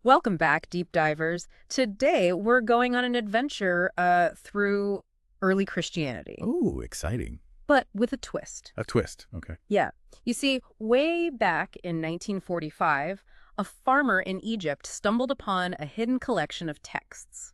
Welcome back, deep divers. Today, we're going on an adventure through early Christianity, Oh, exciting. but with a twist. A twist. Okay. Yeah. You see, way back in 1945, a farmer in Egypt stumbled upon a hidden collection of texts.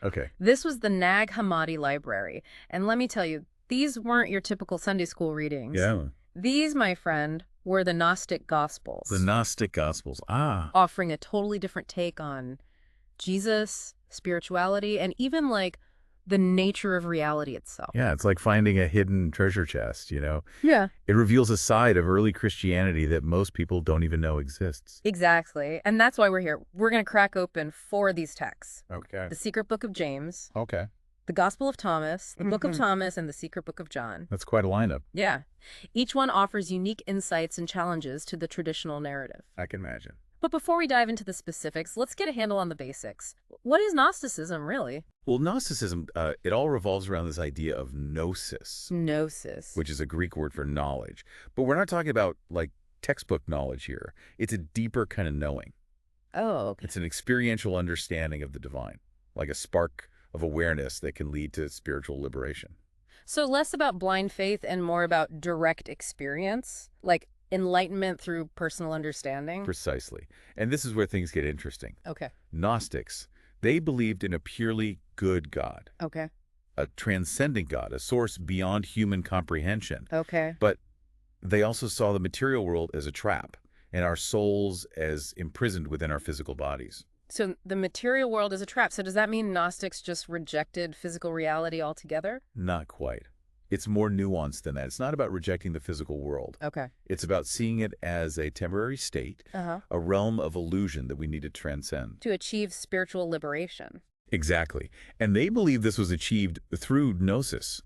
Okay. This was the Nag Hammadi Library, and let me tell you, these weren't your typical Sunday school readings. Yeah. These, my friend, were the Gnostic Gospels. The Gnostic Gospels. Ah. Offering a totally different take on Jesus, spirituality, and even like the nature of reality itself. Yeah, it's like finding a hidden treasure chest, you know? Yeah. It reveals a side of early Christianity that most people don't even know exists. Exactly. And that's why we're here. We're going to crack open four of these texts. Okay. The Secret Book of James, Okay. the Gospel of Thomas, the Book of Thomas, and the Secret Book of John. That's quite a lineup. Yeah. Each one offers unique insights and challenges to the traditional narrative. I can imagine. But before we dive into the specifics, let's get a handle on the basics. What is Gnosticism, really? Well, Gnosticism, it all revolves around this idea of gnosis, Gnosis. which is a Greek word for knowledge. But we're not talking about, like, textbook knowledge here. It's a deeper kind of knowing. Oh, okay. It's an experiential understanding of the divine, like a spark of awareness that can lead to spiritual liberation. So less about blind faith and more about direct experience, like enlightenment through personal understanding? Precisely. And this is where things get interesting. Okay. Gnostics, they believed in a purely good God, Okay. a transcendent God, a source beyond human comprehension. Okay. But they also saw the material world as a trap and our souls as imprisoned within our physical bodies. So the material world is a trap. So does that mean Gnostics just rejected physical reality altogether? Not quite. It's more nuanced than that. It's not about rejecting the physical world. Okay. It's about seeing it as a temporary state, a realm of illusion that we need to transcend. To achieve spiritual liberation. Exactly. And they believe this was achieved through gnosis.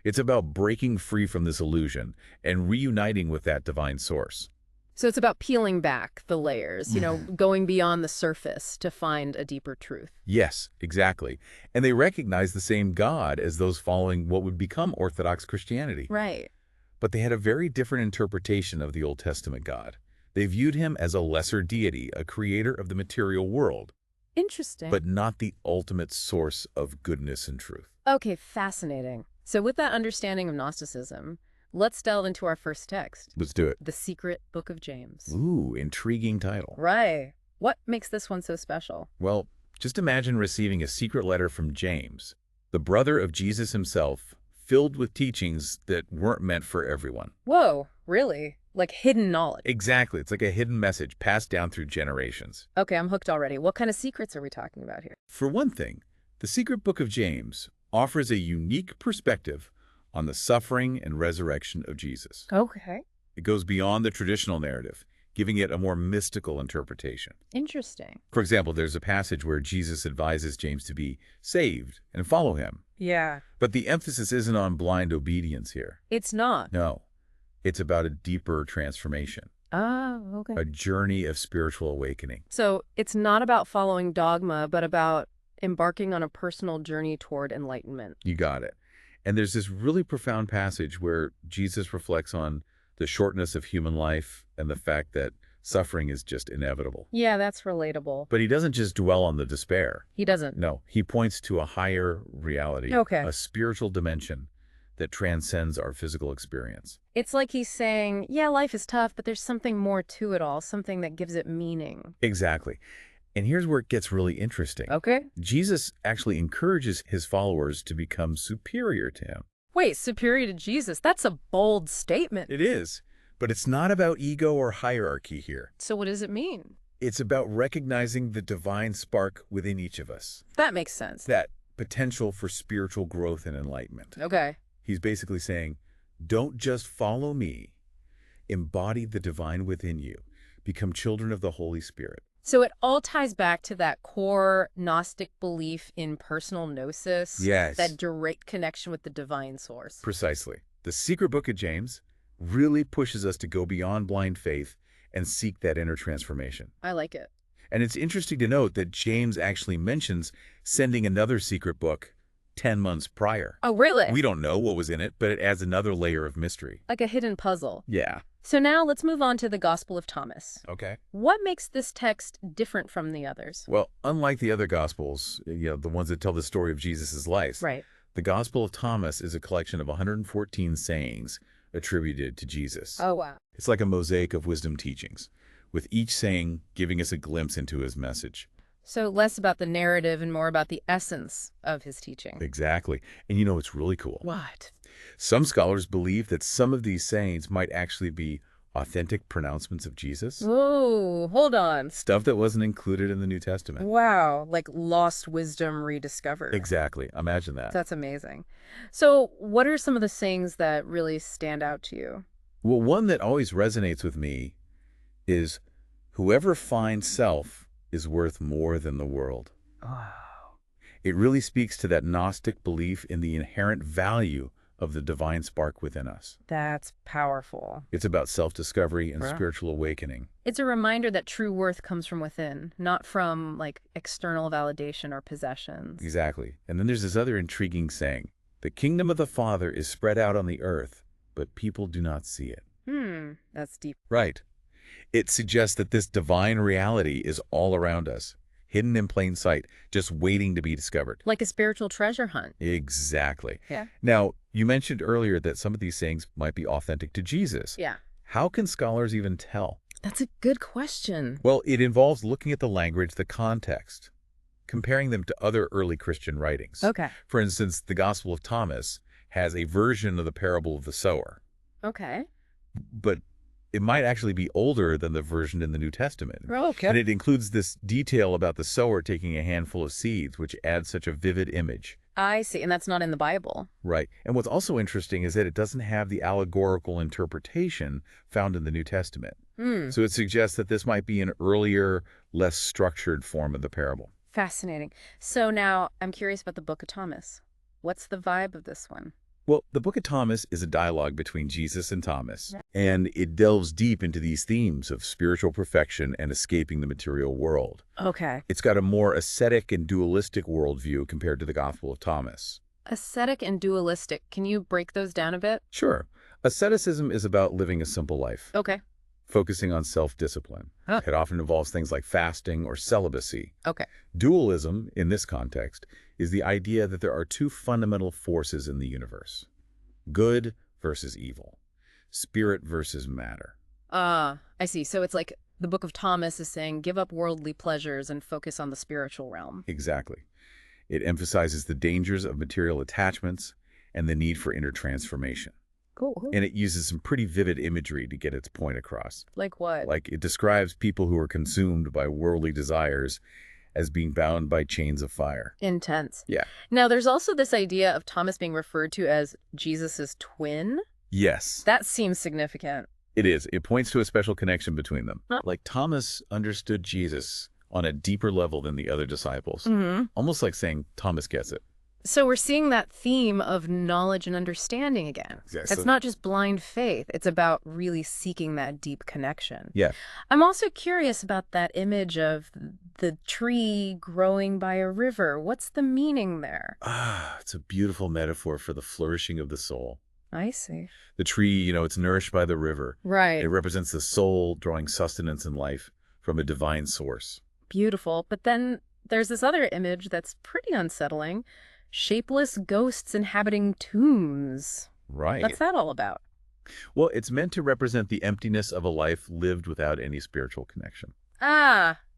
It's about breaking free from this illusion and reuniting with that divine source. So it's about peeling back the layers, going beyond the surface to find a deeper truth. Yes, exactly. And they recognize the same God as those following what would become Orthodox Christianity. Right. But they had a very different interpretation of the Old Testament God. They viewed him as a lesser deity, a creator of the material world, Interesting. but not the ultimate source of goodness and truth. Okay, fascinating. So with that understanding of Gnosticism, let's delve into our first text, Let's do it. the Secret Book of James. Ooh, intriguing title. Right. What makes this one so special? Well, just imagine receiving a secret letter from James, the brother of Jesus himself, filled with teachings that weren't meant for everyone. Whoa, really? Like hidden knowledge. Exactly. It's like a hidden message passed down through generations. Okay, I'm hooked already. What kind of secrets are we talking about here? For one thing, the secret book of James offers a unique perspective on the suffering and resurrection of Jesus. Okay. It goes beyond the traditional narrative, giving it a more mystical interpretation. Interesting. For example, there's a passage where Jesus advises James to be saved and follow him. Yeah. But the emphasis isn't on blind obedience here. It's not. No, it's about a deeper transformation, Oh, okay. a journey of spiritual awakening. So it's not about following dogma, but about embarking on a personal journey toward enlightenment. You got it. And there's this really profound passage where Jesus reflects on the shortness of human life and the fact that suffering is just inevitable. Yeah, that's relatable. But he doesn't just dwell on the despair. He doesn't. No, he points to a higher reality, Okay. a spiritual dimension that transcends our physical experience. It's like he's saying, yeah, life is tough, but there's something more to it all, something that gives it meaning. Exactly. And here's where it gets really interesting. Okay. Jesus actually encourages his followers to become superior to him. Wait, superior to Jesus? That's a bold statement. It is, but it's not about ego or hierarchy here. So what does it mean? It's about recognizing the divine spark within each of us, That makes sense. that potential for spiritual growth and enlightenment. Okay. He's basically saying, don't just follow me, embody the divine within you, become children of the Holy Spirit. So it all ties back to that core Gnostic belief in personal gnosis. Yes. That direct connection with the divine source. Precisely. The secret book of James really pushes us to go beyond blind faith and seek that inner transformation. I like it. And it's interesting to note that James actually mentions sending another secret book 10 months prior. Oh, really? We don't know what was in it, but it adds another layer of mystery. Like a hidden puzzle. Yeah. So now let's move on to the Gospel of Thomas. Okay. What makes this text different from the others? Well, unlike the other Gospels, the ones that tell the story of Jesus' life, Right. the Gospel of Thomas is a collection of 114 sayings attributed to Jesus. Oh, wow. It's like a mosaic of wisdom teachings, with each saying giving us a glimpse into his message. So less about the narrative and more about the essence of his teaching. Exactly. And it's really cool. What? Some scholars believe that some of these sayings might actually be authentic pronouncements of Jesus, Whoa, hold on. stuff that wasn't included in the New Testament. Wow, like lost wisdom rediscovered. Exactly. Imagine that. That's amazing. So what are some of the sayings that really stand out to you? Well, one that always resonates with me is, whoever finds self is worth more than the world. Wow. It really speaks to that Gnostic belief in the inherent value of the divine spark within us. That's powerful. It's about self-discovery and Wow. spiritual awakening. It's a reminder that true worth comes from within, not from like external validation or possessions. Exactly. And then there's this other intriguing saying, the kingdom of the Father is spread out on the earth, but people do not see it. That's deep. Right. It suggests that this divine reality is all around us, hidden in plain sight, just waiting to be discovered. Like a spiritual treasure hunt. Exactly. Yeah. Now, you mentioned earlier that some of these sayings might be authentic to Jesus. Yeah. How can scholars even tell? That's a good question. Well, it involves looking at the language, the context, comparing them to other early Christian writings. Okay. For instance, the Gospel of Thomas has a version of the parable of the sower, Okay. but it might actually be older than the version in the New Testament. Okay. And it includes this detail about the sower taking a handful of seeds, which adds such a vivid image. I see. And that's not in the Bible. Right. And what's also interesting is that it doesn't have the allegorical interpretation found in the New Testament. So it suggests that this might be an earlier, less structured form of the parable. Fascinating. So now I'm curious about the Book of Thomas. What's the vibe of this one? Well, the Book of Thomas is a dialogue between Jesus and Thomas, and it delves deep into these themes of spiritual perfection and escaping the material world. Okay. It's got a more ascetic and dualistic worldview compared to the Gospel of Thomas. Ascetic and dualistic. Can you break those down a bit? Sure, asceticism is about living a simple life, Okay. focusing on self-discipline. Huh. It often involves things like fasting or celibacy. Okay. Dualism, in this context, is the idea that there are two fundamental forces in the universe: good versus evil, spirit versus matter. I see. So it's like the Book of Thomas is saying, give up worldly pleasures and focus on the spiritual realm. Exactly. It emphasizes the dangers of material attachments and the need for inner transformation. Cool. And it uses some pretty vivid imagery to get its point across. Like what? Like, it describes people who are consumed by worldly desires as being bound by chains of fire. Intense. Yeah. Now, there's also this idea of Thomas being referred to as Jesus's twin. Yes, That seems significant. it is. It points to a special connection between them. Huh. Like, Thomas understood Jesus on a deeper level than the other disciples. Mm-hmm. Almost like saying, Thomas gets it. So we're seeing that theme of knowledge and understanding again. Exactly. It's not just blind faith. It's about really seeking that deep connection. Yeah. I'm also curious about that image of the tree growing by a river. What's the meaning there? It's a beautiful metaphor for the flourishing of the soul. I see. The tree, it's nourished by the river. Right. It represents the soul drawing sustenance in life from a divine source. Beautiful. But then there's this other image that's pretty unsettling. Shapeless ghosts inhabiting tombs. Right. What's that all about? Well, it's meant to represent the emptiness of a life lived without any spiritual connection.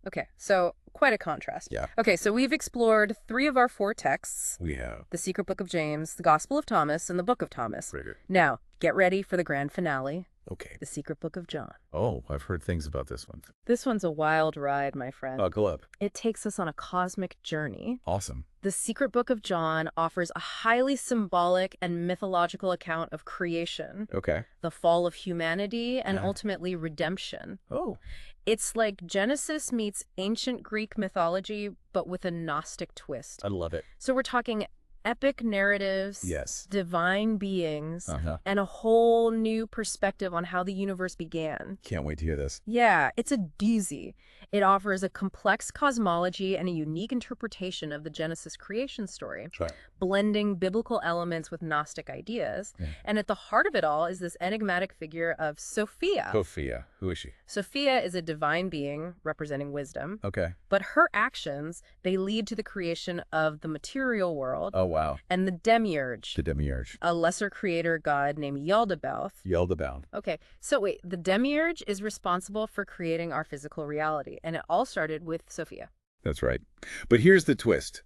Okay. So quite a contrast. Yeah. Okay, so we've explored 3 of our 4 texts. We have. The Secret Book of James, the Gospel of Thomas, and the Book of Thomas. Trigger. Now, get ready for the grand finale, Okay. the Secret Book of John. Oh, I've heard things about this one. This one's a wild ride, my friend. Buckle up. It takes us on a cosmic journey. Awesome. The Secret Book of John offers a highly symbolic and mythological account of creation, Okay. the fall of humanity, and Yeah. ultimately redemption. Oh. It's like Genesis meets ancient Greek mythology, but with a Gnostic twist. I love it. So we're talking epic narratives, Yes. divine beings, Uh-huh. and a whole new perspective on how the universe began. Can't wait to hear this. Yeah, it's a doozy. It offers a complex cosmology and a unique interpretation of the Genesis creation story, That's right. blending biblical elements with Gnostic ideas. Yeah. And at the heart of it all is this enigmatic figure of Sophia. Sophia. Who is she? Sophia is a divine being representing wisdom, Okay. but her actions, they lead to the creation of the material world Oh, wow. and the demiurge, The demiurge. a lesser creator god named Yaldabaoth. Yaldabaoth. Okay, so wait, the demiurge is responsible for creating our physical reality, and it all started with Sophia. That's right. But here's the twist.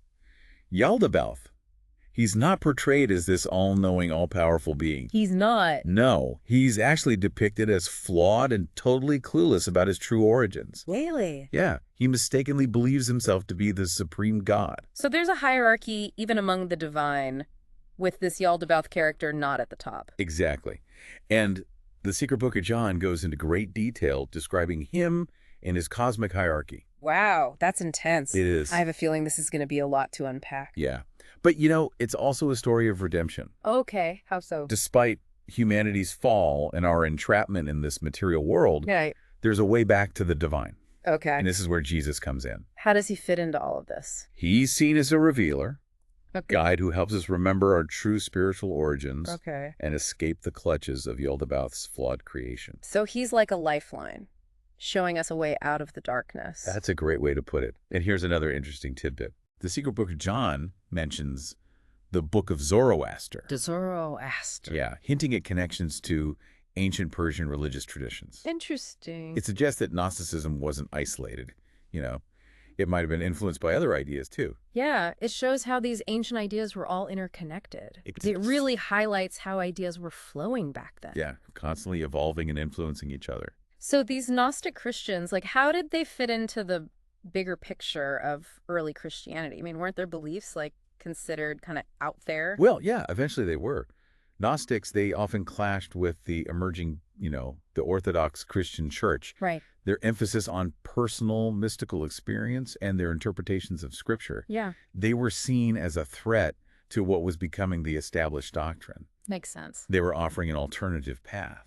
Yaldabaoth, he's not portrayed as this all-knowing, all-powerful being. He's not. No, he's actually depicted as flawed and totally clueless about his true origins. Really? Yeah, he mistakenly believes himself to be the supreme god. So there's a hierarchy even among the divine, with this Yaldabaoth character not at the top. Exactly. And the Secret Book of John goes into great detail describing him and his cosmic hierarchy. Wow, that's intense. It is. I have a feeling this is going to be a lot to unpack. Yeah. But, you know, it's also a story of redemption. Okay, how so? Despite humanity's fall and our entrapment in this material world, Yeah, there's a way back to the divine. okay. And this is where Jesus comes in. How does he fit into all of this? He's seen as a revealer, Okay. guide who helps us remember our true spiritual origins Okay. and escape the clutches of Yaldabaoth's flawed creation. So he's like a lifeline, showing us a way out of the darkness. That's a great way to put it. And here's another interesting tidbit. The Secret Book of John mentions the Book of Zoroaster. Zoroaster. Yeah, hinting at connections to ancient Persian religious traditions. Interesting. It suggests that Gnosticism wasn't isolated. You know, it might have been influenced by other ideas too. Yeah, it shows how these ancient ideas were all interconnected. It really highlights how ideas were flowing back then. Yeah, constantly evolving and influencing each other. So these Gnostic Christians, like, how did they fit into the bigger picture of early Christianity? I mean, weren't their beliefs, like, considered kind of out there? Well, yeah, eventually they were. Gnostics, they often clashed with the emerging, the Orthodox Christian church. Right. Their emphasis on personal mystical experience and their interpretations of Scripture. Yeah. They were seen as a threat to what was becoming the established doctrine. Makes sense. They were offering an alternative path,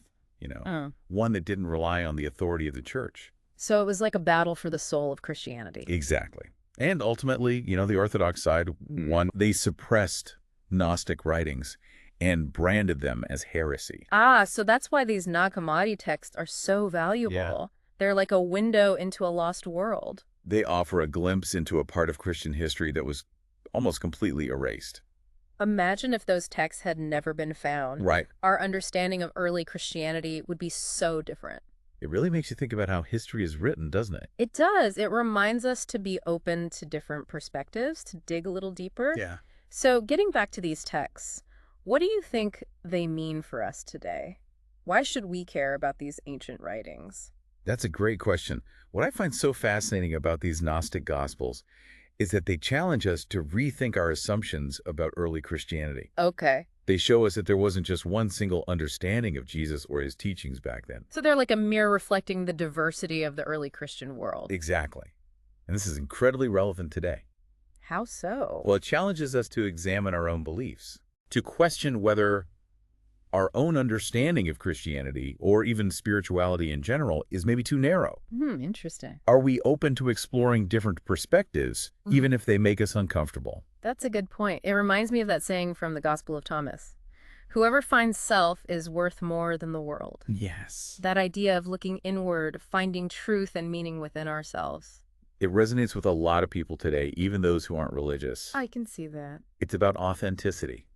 one that didn't rely on the authority of the church. So it was like a battle for the soul of Christianity. Exactly. And ultimately, the Orthodox side won. They suppressed Gnostic writings and branded them as heresy. Ah, so that's why these Nag Hammadi texts are so valuable. Yeah. They're like a window into a lost world. They offer a glimpse into a part of Christian history that was almost completely erased. Imagine if those texts had never been found. Right. Our understanding of early Christianity would be so different. It really makes you think about how history is written, doesn't it? It does. It reminds us to be open to different perspectives, to dig a little deeper. Yeah. So getting back to these texts, what do you think they mean for us today? Why should we care about these ancient writings? That's a great question. What I find so fascinating about these Gnostic Gospels is that they challenge us to rethink our assumptions about early Christianity. Okay. They show us that there wasn't just one single understanding of Jesus or his teachings back then. So they're like a mirror reflecting the diversity of the early Christian world. Exactly. And this is incredibly relevant today. How so? Well, it challenges us to examine our own beliefs, to question whether our own understanding of Christianity, or even spirituality in general, is maybe too narrow. Interesting. Are we open to exploring different perspectives, even if they make us uncomfortable? That's a good point. It reminds me of that saying from the Gospel of Thomas. Whoever finds self is worth more than the world. Yes. That idea of looking inward, finding truth and meaning within ourselves. It resonates with a lot of people today, even those who aren't religious. I can see that. It's about authenticity,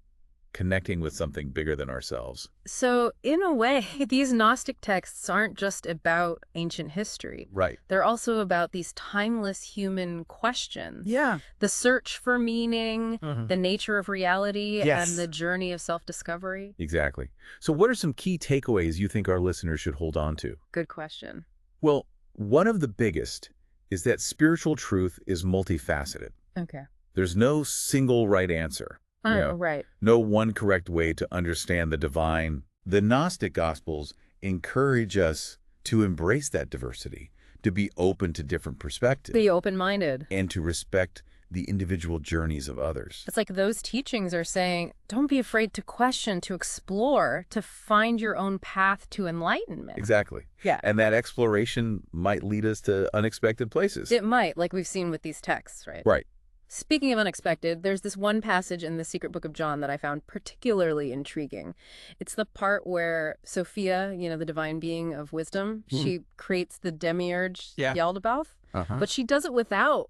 connecting with something bigger than ourselves. So, in a way, these Gnostic texts aren't just about ancient history. Right. They're also about these timeless human questions. Yeah. The search for meaning, the nature of reality, Yes. and the journey of self-discovery. Exactly. So what are some key takeaways you think our listeners should hold on to? Good question. Well, one of the biggest is that spiritual truth is multifaceted. Okay. There's no single right answer. Right. No one correct way to understand the divine. The Gnostic Gospels encourage us to embrace that diversity, to be open to different perspectives, Be open-minded. and to respect the individual journeys of others. It's like those teachings are saying, don't be afraid to question, to explore, to find your own path to enlightenment. Exactly. Yeah. And that exploration might lead us to unexpected places. It might, like we've seen with these texts, right? Right. Speaking of unexpected, there's this one passage in the Secret Book of John that I found particularly intriguing. It's the part where Sophia, the divine being of wisdom, she creates the demiurge Yaldabaoth, but she does it without,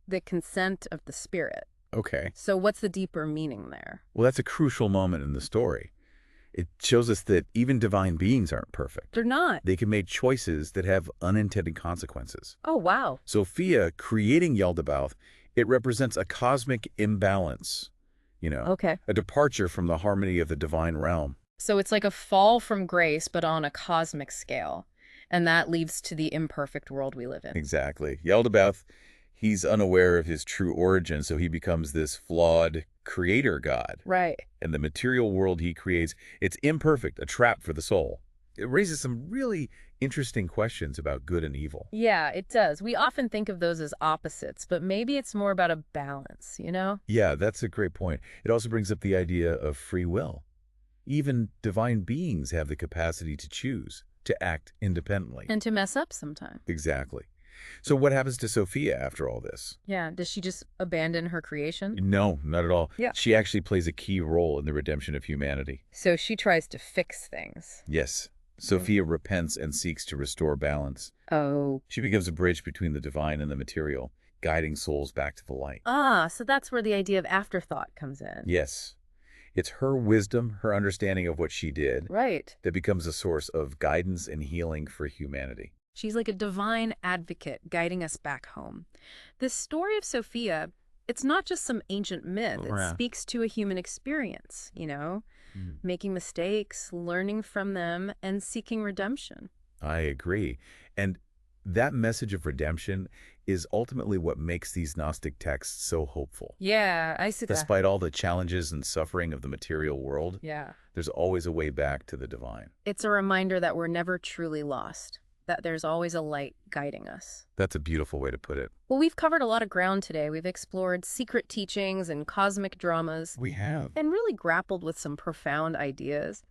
the consent of the spirit. Okay. So what's the deeper meaning there? Well, that's a crucial moment in the story. It shows us that even divine beings aren't perfect. They're not. They can make choices that have unintended consequences. Oh, wow. Sophia creating Yaldabaoth, it represents a cosmic imbalance, Okay. a departure from the harmony of the divine realm. So it's like a fall from grace, but on a cosmic scale. And that leads to the imperfect world we live in. Exactly. Yaldabaoth, he's unaware of his true origin, so he becomes this flawed creator god. Right. And the material world he creates, it's imperfect, a trap for the soul. It raises some really interesting questions about good and evil. Yeah, it does. We often think of those as opposites, but maybe it's more about a balance, Yeah, that's a great point. It also brings up the idea of free will. Even divine beings have the capacity to choose, to act independently. And to mess up sometime. Exactly. So what happens to Sophia after all this? Yeah, does she just abandon her creation? No, not at all. Yeah. She actually plays a key role in the redemption of humanity. So she tries to fix things. Yes. Sophia repents and seeks to restore balance. Oh. She becomes a bridge between the divine and the material, guiding souls back to the light. Ah, so that's where the idea of afterthought comes in. Yes. It's her wisdom, her understanding of what she did, Right. that becomes a source of guidance and healing for humanity. She's like a divine advocate guiding us back home. This story of Sophia, it's not just some ancient myth. It Yeah. speaks to a human experience, making mistakes, learning from them, and seeking redemption. I agree. And that message of redemption is ultimately what makes these Gnostic texts so hopeful. Yeah, I see that. Despite all the challenges and suffering of the material world, Yeah. there's always a way back to the divine. It's a reminder that we're never truly lost, that there's always a light guiding us. That's a beautiful way to put it. Well, we've covered a lot of ground today. We've explored secret teachings and cosmic dramas, We have. and really grappled with some profound ideas.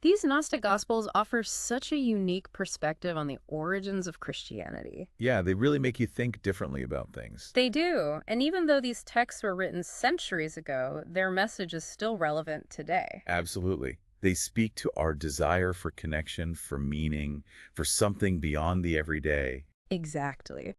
These Gnostic Gospels offer such a unique perspective on the origins of Christianity. Yeah, they really make you think differently about things. They do, and even though these texts were written centuries ago, their message is still relevant today. Absolutely. They speak to our desire for connection, for meaning, for something beyond the everyday. Exactly.